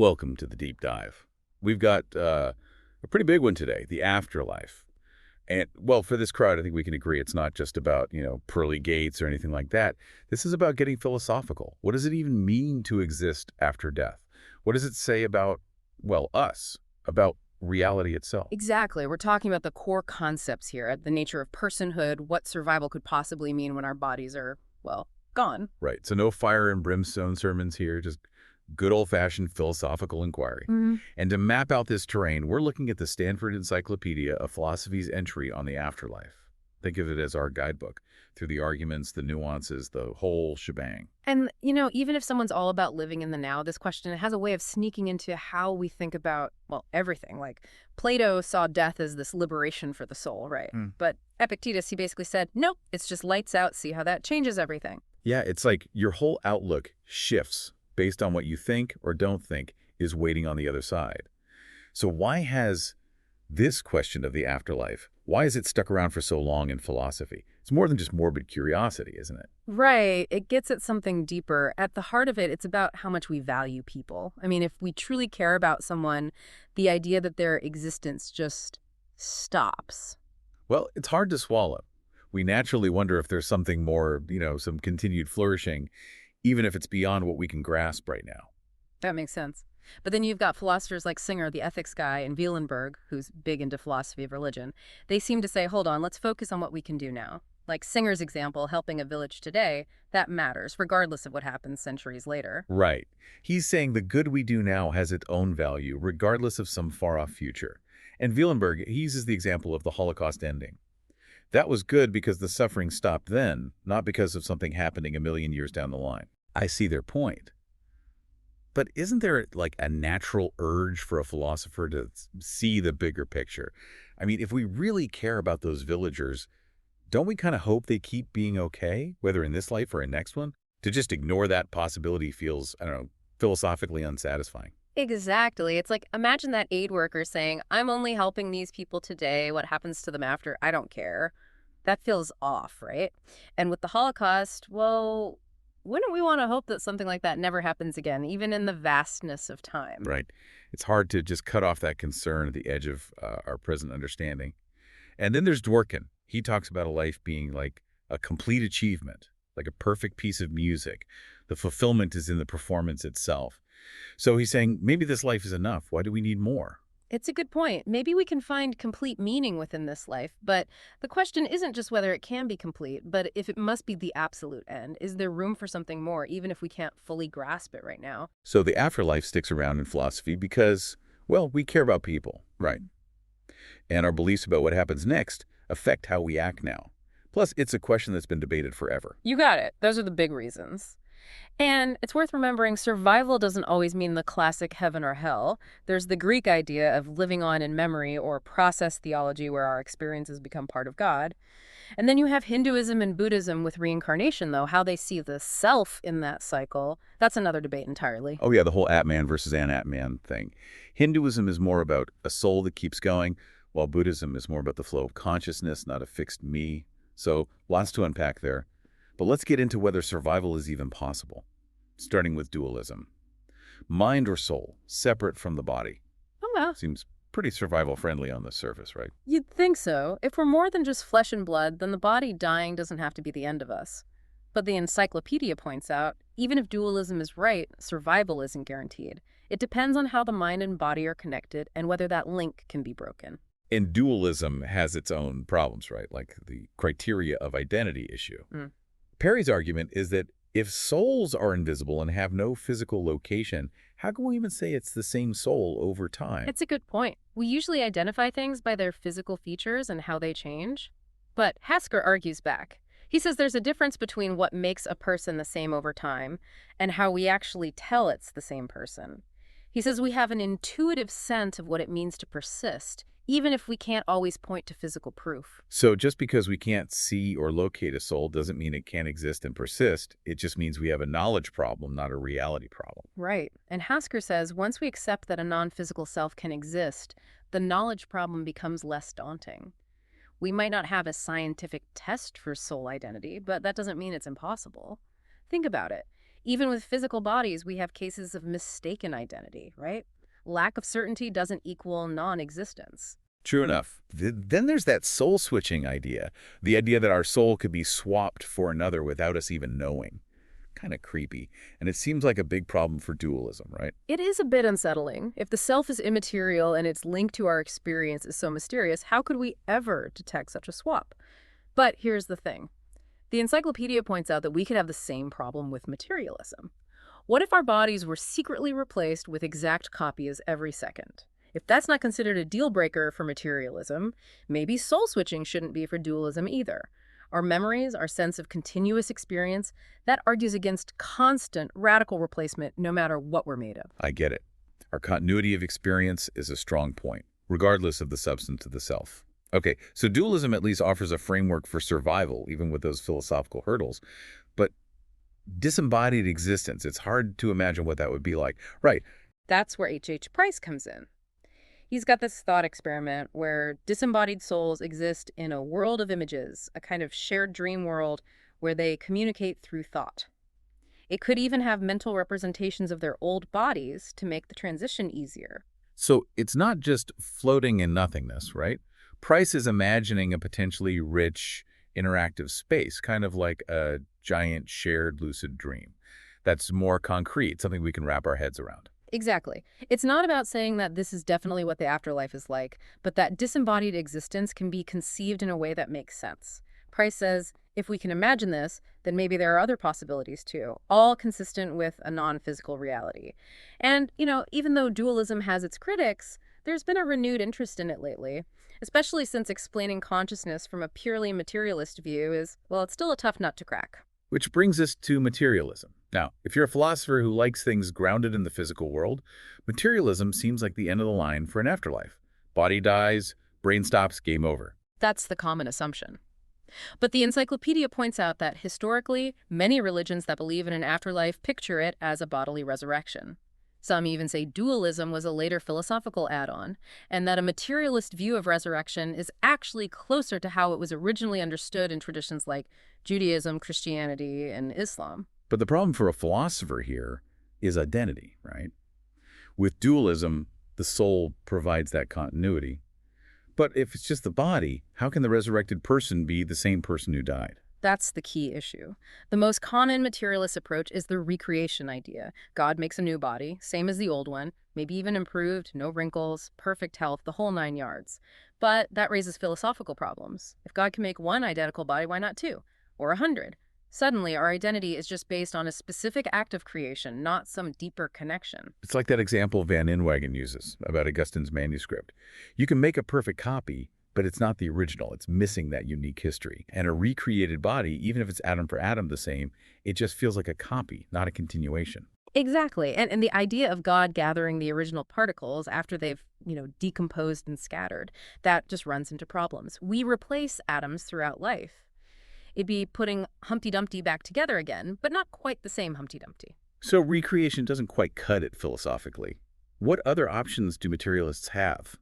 Welcome to the deep dive. We've got a pretty big one today, the afterlife. And, well, for this crowd, I think we can agree it's not just about, pearly gates or anything like that. This is about getting philosophical. What does it even mean to exist after death? What does it say about, well, us, about reality itself? Exactly. We're talking about the core concepts here, the nature of personhood, what survival could possibly mean when our bodies are, well, gone. Right. So no fire and brimstone sermons here, just good old-fashioned philosophical inquiry. Hmm. And to map out this terrain, we're looking at the Stanford Encyclopedia of Philosophy's entry on the afterlife. Think of it as our guidebook, through the arguments, the nuances, the whole shebang. And, even if someone's all about living in the now, this question has a way of sneaking into how we think about, well, everything. Like, Plato saw death as this liberation for the soul, right? Hmm. But Epictetus, he basically said, nope, it's just lights out, see how that changes everything. Yeah, it's like your whole outlook shifts based on what you think or don't think is waiting on the other side. So why has this question of the afterlife, why has it stuck around for so long in philosophy? It's more than just morbid curiosity, isn't it? Right. It gets at something deeper. At the heart of it, it's about how much we value people. I mean, if we truly care about someone, the idea that their existence just stops. Well, it's hard to swallow. We naturally wonder if there's something more, some continued flourishing, even if it's beyond what we can grasp right now. That makes sense. But then you've got philosophers like Singer, the ethics guy, and Wielenberg, who's big into philosophy of religion. They seem to say, hold on, let's focus on what we can do now. Like Singer's example, helping a village today, that matters, regardless of what happens centuries later. Right. He's saying the good we do now has its own value, regardless of some far-off future. And Wielenberg, he uses the example of the Holocaust ending. That was good because the suffering stopped then, not because of something happening a million years down the line. I see their point. But isn't there like a natural urge for a philosopher to see the bigger picture? I mean, if we really care about those villagers, don't we kind of hope they keep being okay, whether in this life or in next one? To just ignore that possibility feels, I don't know, philosophically unsatisfying. Exactly. It's like, imagine that aid worker saying, I'm only helping these people today. What happens to them after, I don't care. That feels off, right? And with the Holocaust, well, wouldn't we want to hope that something like that never happens again, even in the vastness of time? Right. It's hard to just cut off that concern at the edge of our present understanding. And then there's Dworkin. He talks about a life being like a complete achievement, like a perfect piece of music. The fulfillment is in the performance itself. So he's saying, maybe this life is enough. Why do we need more? It's a good point. Maybe we can find complete meaning within this life, but the question isn't just whether it can be complete, but if it must be the absolute end. Is there room for something more, even if we can't fully grasp it right now? So the afterlife sticks around in philosophy because, well, we care about people, right? And our beliefs about what happens next affect how we act now. Plus, it's a question that's been debated forever. You got it. Those are the big reasons. And it's worth remembering survival doesn't always mean the classic heaven or hell. There's the Greek idea of living on in memory or process theology where our experiences become part of God. And then you have Hinduism and Buddhism with reincarnation, though, how they see the self in that cycle. That's another debate entirely. Oh yeah, the whole Atman versus Anatman thing. Hinduism is more about a soul that keeps going, while Buddhism is more about the flow of consciousness, not a fixed me. So lots to unpack there. But let's get into whether survival is even possible, starting with dualism. Mind or soul, separate from the body. Oh, well. Seems pretty survival-friendly on the surface, right? You'd think so. If we're more than just flesh and blood, then the body dying doesn't have to be the end of us. But the encyclopedia points out, even if dualism is right, survival isn't guaranteed. It depends on how the mind and body are connected and whether that link can be broken. And dualism has its own problems, right? Like the criteria of identity issue. Mm. Perry's argument is that if souls are invisible and have no physical location, how can we even say it's the same soul over time? It's a good point. We usually identify things by their physical features and how they change. But Hasker argues back. He says there's a difference between what makes a person the same over time and how we actually tell it's the same person. He says we have an intuitive sense of what it means to persist, even if we can't always point to physical proof. So just because we can't see or locate a soul doesn't mean it can't exist and persist. It just means we have a knowledge problem, not a reality problem. Right. And Hasker says once we accept that a non-physical self can exist, the knowledge problem becomes less daunting. We might not have a scientific test for soul identity, but that doesn't mean it's impossible. Think about it. Even with physical bodies, we have cases of mistaken identity, right? Lack of certainty doesn't equal non-existence. True enough. Then there's that soul-switching idea, the idea that our soul could be swapped for another without us even knowing. Kind of creepy, and it seems like a big problem for dualism, right? It is a bit unsettling. If the self is immaterial and its link to our experience is so mysterious, how could we ever detect such a swap? But here's the thing. The encyclopedia points out that we could have the same problem with materialism. What if our bodies were secretly replaced with exact copies every second? If that's not considered a deal breaker for materialism, maybe soul switching shouldn't be for dualism either. Our memories, our sense of continuous experience, that argues against constant radical replacement no matter what we're made of. I get it. Our continuity of experience is a strong point, regardless of the substance of the self. Okay, so dualism at least offers a framework for survival, even with those philosophical hurdles. But disembodied existence, it's hard to imagine what that would be like. Right. That's where H. Price comes in. He's got this thought experiment where disembodied souls exist in a world of images, a kind of shared dream world where they communicate through thought. It could even have mental representations of their old bodies to make the transition easier. So it's not just floating in nothingness, right? Price is imagining a potentially rich, interactive space, kind of like a giant shared lucid dream. That's more concrete, something we can wrap our heads around. Exactly. It's not about saying that this is definitely what the afterlife is like, but that disembodied existence can be conceived in a way that makes sense. Price says, if we can imagine this, then maybe there are other possibilities too, all consistent with a non-physical reality. And, even though dualism has its critics, there's been a renewed interest in it lately, especially since explaining consciousness from a purely materialist view is, well, it's still a tough nut to crack. Which brings us to materialism. Now, if you're a philosopher who likes things grounded in the physical world, materialism seems like the end of the line for an afterlife. Body dies, brain stops, game over. That's the common assumption. But the encyclopedia points out that historically, many religions that believe in an afterlife picture it as a bodily resurrection. Some even say dualism was a later philosophical add-on, and that a materialist view of resurrection is actually closer to how it was originally understood in traditions like Judaism, Christianity, and Islam. But the problem for a philosopher here is identity, right? With dualism, the soul provides that continuity. But if it's just the body, how can the resurrected person be the same person who died? That's the key issue. The most common materialist approach is the recreation idea. God makes a new body, same as the old one, maybe even improved, no wrinkles, perfect health, the whole 9 yards. But that raises philosophical problems. If God can make one identical body, why not two? Or 100? Suddenly, our identity is just based on a specific act of creation, not some deeper connection. It's like that example Van Inwagen uses about Augustine's manuscript. You can make a perfect copy, but it's not the original. It's missing that unique history. And a recreated body, even if it's atom for atom the same, it just feels like a copy, not a continuation. Exactly. And the idea of God gathering the original particles after they've, decomposed and scattered, that just runs into problems. We replace atoms throughout life. It'd be putting Humpty Dumpty back together again, but not quite the same Humpty Dumpty. So recreation doesn't quite cut it philosophically. What other options do materialists have?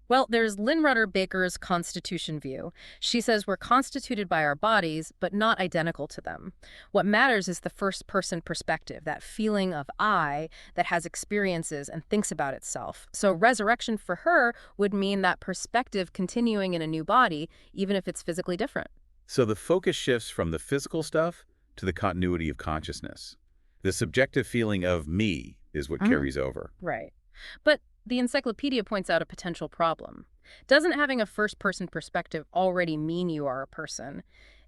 Well, there's Lynn Rutter Baker's constitution view. She says we're constituted by our bodies, but not identical to them. What matters is the first-person perspective, that feeling of I that has experiences and thinks about itself. So resurrection for her would mean that perspective continuing in a new body, even if it's physically different. So the focus shifts from the physical stuff to the continuity of consciousness. The subjective feeling of me is what carries over. Right. But the encyclopedia points out a potential problem. Doesn't having a first-person perspective already mean you are a person?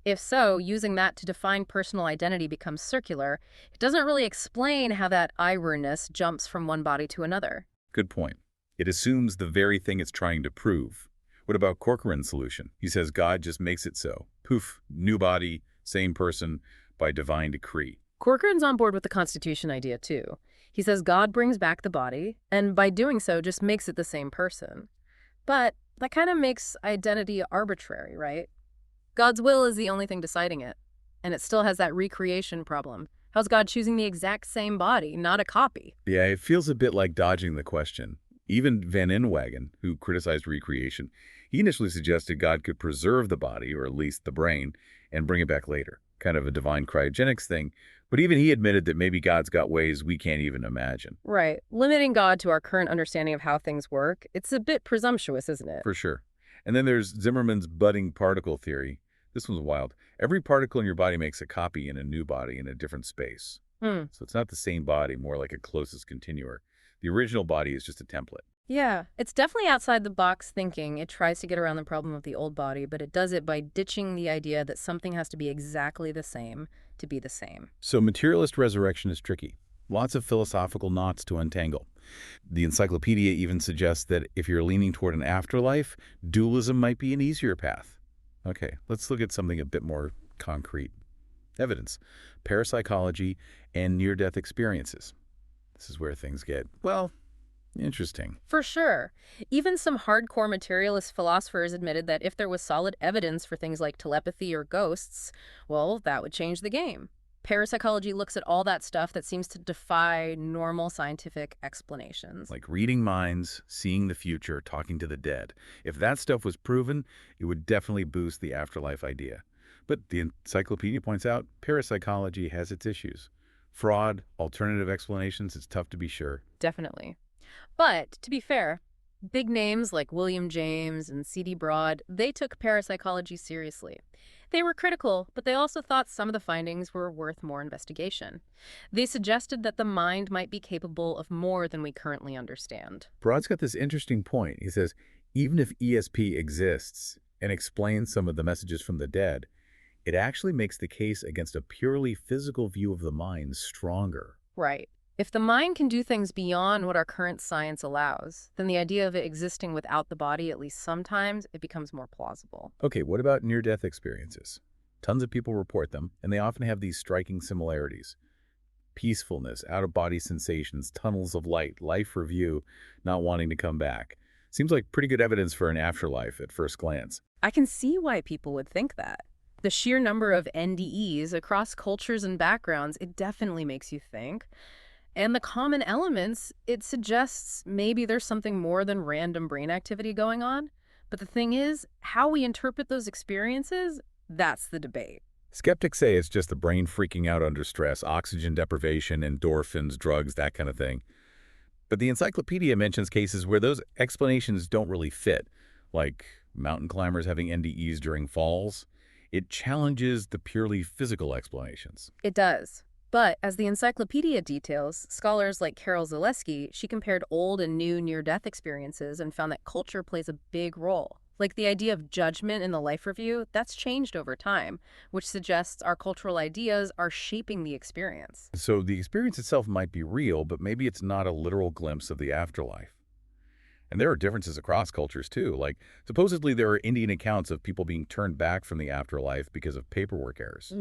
If so, using that to define personal identity becomes circular. It doesn't really explain how that I-werness jumps from one body to another. Good point. It assumes the very thing it's trying to prove. What about Corcoran's solution? He says God just makes it so. Poof, new body, same person, by divine decree. Corcoran's on board with the Constitution idea, too. He says God brings back the body, and by doing so just makes it the same person. But that kind of makes identity arbitrary, right? God's will is the only thing deciding it, and it still has that recreation problem. How's God choosing the exact same body, not a copy? Yeah, it feels a bit like dodging the question. Even Van Inwagen, who criticized recreation, he initially suggested God could preserve the body, or at least the brain, and bring it back later. Kind of a divine cryogenics thing, But even he admitted that maybe God's got ways we can't even imagine. Right. Limiting God to our current understanding of how things work, it's a bit presumptuous, isn't it? For sure. And then there's Zimmerman's budding particle theory. This one's wild. Every particle in your body makes a copy in a new body in a different space. Hmm. So it's not the same body, more like a closest continuer. The original body is just a template. Yeah, it's definitely outside the box thinking. It tries to get around the problem of the old body, but it does it by ditching the idea that something has to be exactly the same to be the same. So materialist resurrection is tricky. Lots of philosophical knots to untangle. The encyclopedia even suggests that if you're leaning toward an afterlife, dualism might be an easier path. Okay, let's look at something a bit more concrete. Evidence, parapsychology, and near-death experiences. This is where things get, well, interesting. For sure. Even some hardcore materialist philosophers admitted that if there was solid evidence for things like telepathy or ghosts, well, that would change the game. Parapsychology looks at all that stuff that seems to defy normal scientific explanations. Like reading minds, seeing the future, talking to the dead. If that stuff was proven, it would definitely boost the afterlife idea. But the encyclopedia points out parapsychology has its issues. Fraud, alternative explanations, it's tough to be sure. Definitely. But, to be fair, big names like William James and C.D. Broad, they took parapsychology seriously. They were critical, but they also thought some of the findings were worth more investigation. They suggested that the mind might be capable of more than we currently understand. Broad's got this interesting point. He says, even if ESP exists and explains some of the messages from the dead, it actually makes the case against a purely physical view of the mind stronger. Right. If the mind can do things beyond what our current science allows, then the idea of it existing without the body, at least sometimes, it becomes more plausible. Okay, what about near-death experiences? Tons of people report them, and they often have these striking similarities. Peacefulness, out-of-body sensations, tunnels of light, life review, not wanting to come back. Seems like pretty good evidence for an afterlife at first glance. I can see why people would think that. The sheer number of NDEs across cultures and backgrounds, it definitely makes you think. And the common elements, it suggests maybe there's something more than random brain activity going on. But the thing is, how we interpret those experiences, that's the debate. Skeptics say it's just the brain freaking out under stress, oxygen deprivation, endorphins, drugs, that kind of thing. But the encyclopedia mentions cases where those explanations don't really fit, like mountain climbers having NDEs during falls. It challenges the purely physical explanations. It does. But as the encyclopedia details, scholars like Carol Zaleski, she compared old and new near-death experiences and found that culture plays a big role. Like the idea of judgment in the life review, that's changed over time, which suggests our cultural ideas are shaping the experience. So the experience itself might be real, but maybe it's not a literal glimpse of the afterlife. And there are differences across cultures too. Like supposedly there are Indian accounts of people being turned back from the afterlife because of paperwork errors.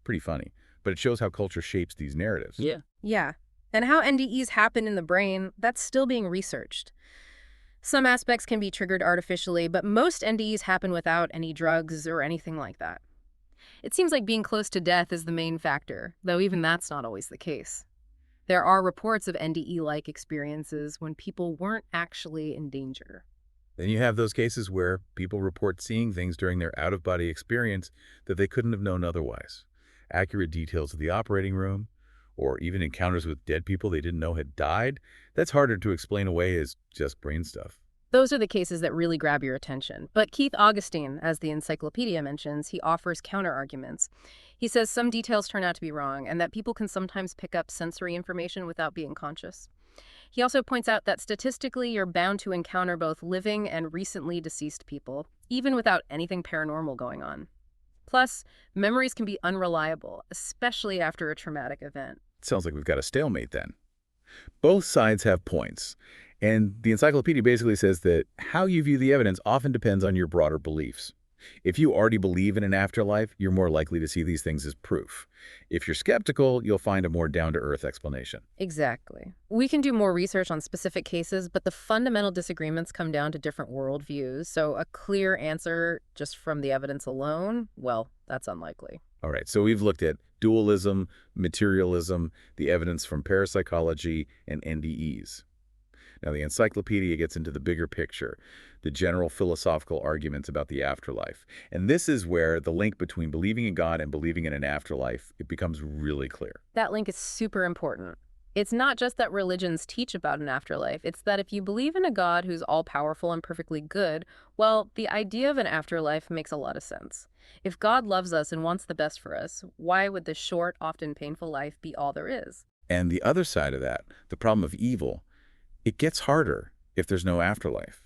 Pretty funny. But it shows how culture shapes these narratives. Yeah. And how NDEs happen in the brain, that's still being researched. Some aspects can be triggered artificially, but most NDEs happen without any drugs or anything like that. It seems like being close to death is the main factor, though even that's not always the case. There are reports of NDE-like experiences when people weren't actually in danger. Then you have those cases where people report seeing things during their out-of-body experience that they couldn't have known otherwise. Accurate details of the operating room, or even encounters with dead people they didn't know had died, that's harder to explain away as just brain stuff. Those are the cases that really grab your attention. But Keith Augustine, as the encyclopedia mentions, he offers counter-arguments. He says some details turn out to be wrong, and that people can sometimes pick up sensory information without being conscious. He also points out that statistically you're bound to encounter both living and recently deceased people, even without anything paranormal going on. Plus, memories can be unreliable, especially after a traumatic event. Sounds like we've got a stalemate then. Both sides have points, and the encyclopedia basically says that how you view the evidence often depends on your broader beliefs. If you already believe in an afterlife, you're more likely to see these things as proof. If you're skeptical, you'll find a more down-to-earth explanation. Exactly. We can do more research on specific cases, but the fundamental disagreements come down to different worldviews, so a clear answer just from the evidence alone, well, that's unlikely. All right, so we've looked at dualism, materialism, the evidence from parapsychology, and NDEs. Now, the encyclopedia gets into the bigger picture, the general philosophical arguments about the afterlife. And this is where the link between believing in God and believing in an afterlife, it becomes really clear. That link is super important. It's not just that religions teach about an afterlife, it's that if you believe in a God who's all-powerful and perfectly good, well, the idea of an afterlife makes a lot of sense. If God loves us and wants the best for us, why would this short, often painful life be all there is? And the other side of that, the problem of evil, it gets harder if there's no afterlife.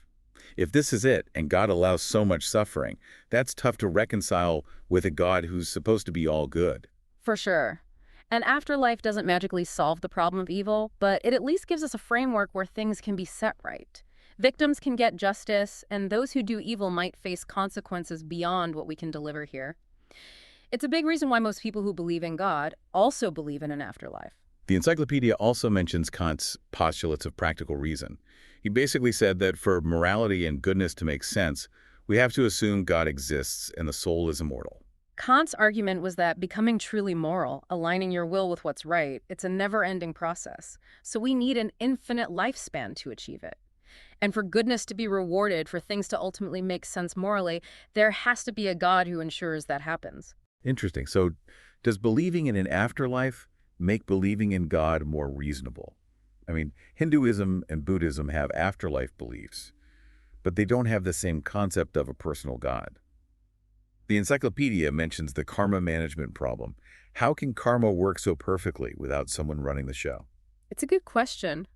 If this is it, and God allows so much suffering, that's tough to reconcile with a God who's supposed to be all good. For sure. An afterlife doesn't magically solve the problem of evil, but it at least gives us a framework where things can be set right. Victims can get justice, and those who do evil might face consequences beyond what we can deliver here. It's a big reason why most people who believe in God also believe in an afterlife. The encyclopedia also mentions Kant's postulates of practical reason. He basically said that for morality and goodness to make sense, we have to assume God exists and the soul is immortal. Kant's argument was that becoming truly moral, aligning your will with what's right, it's a never-ending process. So we need an infinite lifespan to achieve it. And for goodness to be rewarded, for things to ultimately make sense morally, there has to be a God who ensures that happens. Interesting. So does believing in an afterlife make believing in God more reasonable? I mean, Hinduism and Buddhism have afterlife beliefs, but they don't have the same concept of a personal God. The encyclopedia mentions the karma management problem. How can karma work so perfectly without someone running the show? It's a good question.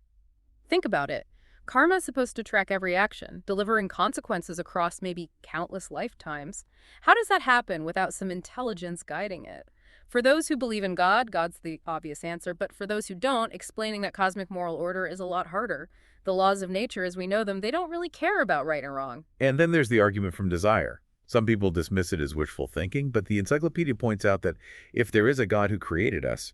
Think about it. Karma is supposed to track every action, delivering consequences across maybe countless lifetimes. How does that happen without some intelligence guiding it? For those who believe in God, God's the obvious answer, but for those who don't, explaining that cosmic moral order is a lot harder. The laws of nature as we know them, they don't really care about right and wrong. And then there's the argument from desire. Some people dismiss it as wishful thinking, but the encyclopedia points out that if there is a God who created us,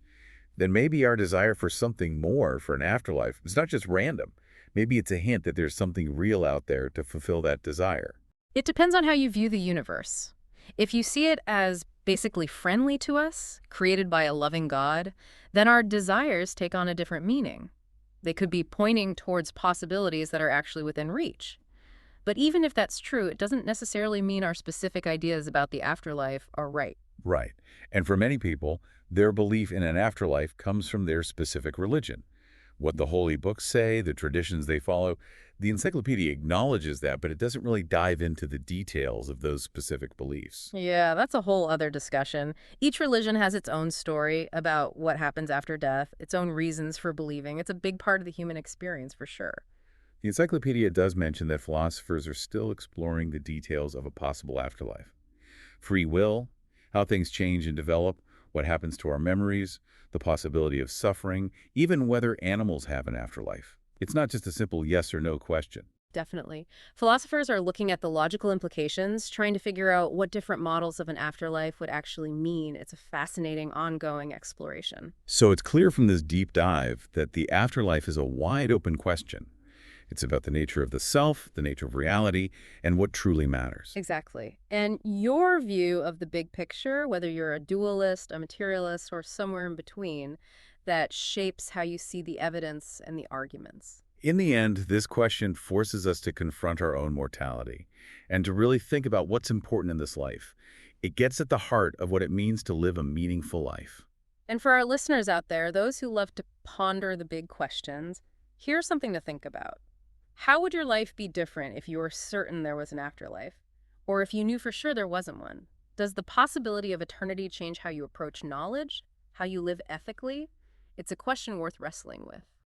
then maybe our desire for something more, for an afterlife, is not just random. Maybe it's a hint that there's something real out there to fulfill that desire. It depends on how you view the universe. If you see it as basically friendly to us, created by a loving God, then our desires take on a different meaning. They could be pointing towards possibilities that are actually within reach. But even if that's true, it doesn't necessarily mean our specific ideas about the afterlife are right. Right. And for many people, their belief in an afterlife comes from their specific religion. What the holy books say, the traditions they follow. The encyclopedia acknowledges that, but it doesn't really dive into the details of those specific beliefs. Yeah, that's a whole other discussion. Each religion has its own story about what happens after death, its own reasons for believing. It's a big part of the human experience for sure. The encyclopedia does mention that philosophers are still exploring the details of a possible afterlife. Free will, how things change and develop, what happens to our memories, the possibility of suffering, even whether animals have an afterlife. It's not just a simple yes or no question. Definitely. Philosophers are looking at the logical implications, trying to figure out what different models of an afterlife would actually mean. It's a fascinating, ongoing exploration. So it's clear from this deep dive that the afterlife is a wide open question. It's about the nature of the self, the nature of reality, and what truly matters. Exactly. And your view of the big picture, whether you're a dualist, a materialist, or somewhere in between, that shapes how you see the evidence and the arguments. In the end, this question forces us to confront our own mortality and to really think about what's important in this life. It gets at the heart of what it means to live a meaningful life. And for our listeners out there, those who love to ponder the big questions, here's something to think about. How would your life be different if you were certain there was an afterlife? Or if you knew for sure there wasn't one? Does the possibility of eternity change how you approach knowledge? How you live ethically? It's a question worth wrestling with.